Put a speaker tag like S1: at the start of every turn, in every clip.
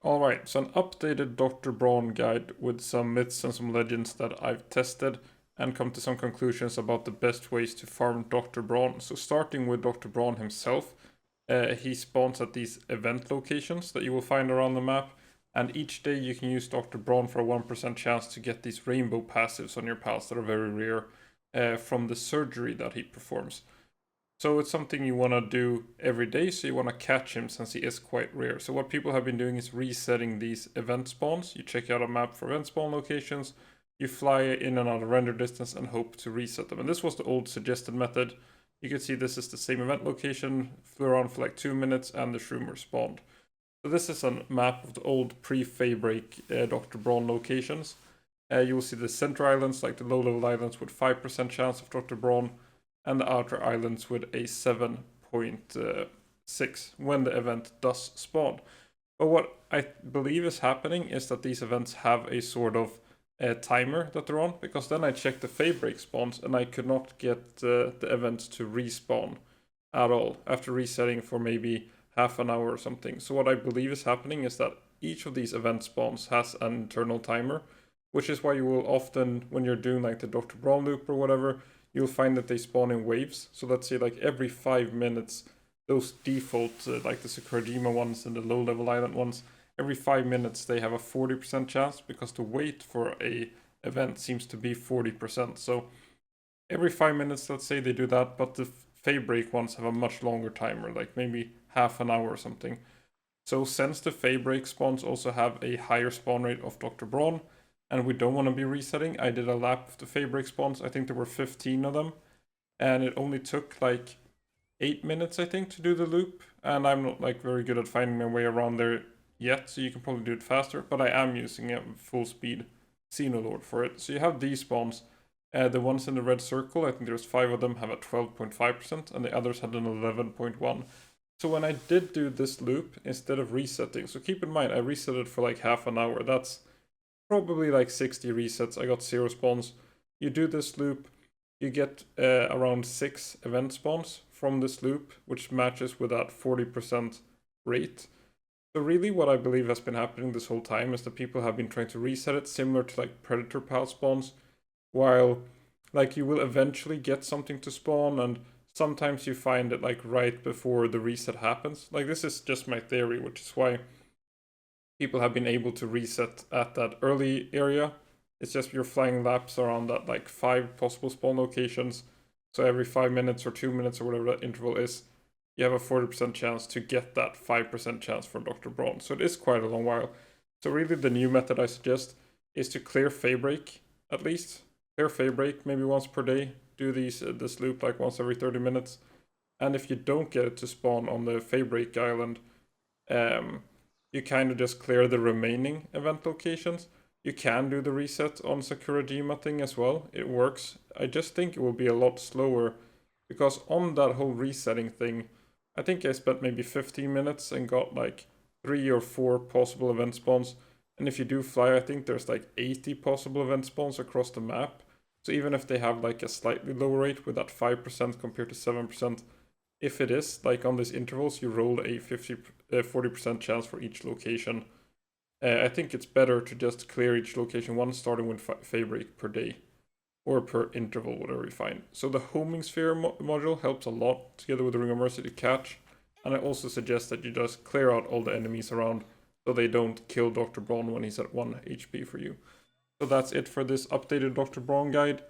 S1: Alright, so an updated Dr. Brawn guide with some myths and some legends that I've tested and come to some conclusions about the best ways to farm Dr. Brawn. So starting with Dr. Brawn himself, he spawns at these event locations that you will find around the map, and each day you can use Dr. Brawn for a 1% chance to get these rainbow passives on your pals that are very rare from the surgery that he performs. So it's something you want to do every day, so you want to catch him since he is quite rare. So what people have been doing is resetting these event spawns. You check out a map for event spawn locations, you fly in and out of render distance and hope to reset them. And this was the old suggested method. You can see this is the same event location, flew around for like 2 minutes and the shroomer spawned. So this is a map of the old pre-Faybreak Dr. Brawn locations. You will see the center islands, like the low-level islands with 5% chance of Dr. Brawn, and the outer islands with a 7.6 when the event does spawn. But what I believe is happening is that these events have a sort of timer that they're on, because then I checked the Faybreak spawns and I could not get the events to respawn at all after resetting for maybe half an hour or something. So what I believe is happening is that each of these event spawns has an internal timer, which is why you will often, when you're doing like the Dr. Brawn loop or whatever, you'll find that they spawn in waves. So let's say like every 5 minutes, those default, like the Sakurajima ones and the low-level island ones, every 5 minutes they have a 40% chance because the wait for a event seems to be 40%. So every 5 minutes, let's say they do that, but the Faybreak ones have a much longer timer, like maybe half an hour or something. So since the Faybreak spawns also have a higher spawn rate of Dr. Brawn, and we don't want to be resetting, I did a lap of the Faybreak spawns. I think there were 15 of them, and it only took like 8 minutes, I think, to do the loop. And I'm not like very good at finding my way around there yet, so you can probably do it faster. But I am using a full speed Xenoloord for it. So you have these spawns. The ones in the red circle, I think there's 5 of them, have a 12.5%, and the others had an 11.1%. So when I did do this loop instead of resetting, so keep in mind I reset it for like half an hour. That's probably like 60 resets. I got 0 spawns. You do this loop, you get around 6 event spawns from this loop, which matches with that 40% rate. So really what I believe has been happening this whole time is that people have been trying to reset it similar to like Predator Pal spawns, while like you will eventually get something to spawn, and sometimes you find it like right before the reset happens. Like this is just my theory, which is why people have been able to reset at that early area. It's just you're flying laps around that like 5 possible spawn locations. So every 5 minutes or 2 minutes or whatever that interval is, you have a 40% chance to get that 5% chance from Dr. Brawn. So it is quite a long while. So really the new method I suggest is to clear Faybreak at least. Clear Faybreak maybe once per day. Do this loop like once every 30 minutes. And if you don't get it to spawn on the Faybreak island, you kind of just clear the remaining event locations. You can do the reset on Sakurajima thing as well. It works. I just think it will be a lot slower because on that whole resetting thing, I think I spent maybe 15 minutes and got like 3 or 4 possible event spawns. And if you do fly, I think there's like 80 possible event spawns across the map. So even if they have like a slightly lower rate with that 5% compared to 7%, if it is like on these intervals, you roll a 40% chance for each location. I think it's better to just clear each location once, starting with Faybreak per day or per interval, whatever you find. So the homing sphere module helps a lot together with the Ring of Mercy to catch. And I also suggest that you just clear out all the enemies around so they don't kill Dr. Brawn when he's at 1 HP for you. So that's it for this updated Dr. Brawn guide.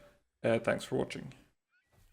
S1: Thanks for watching.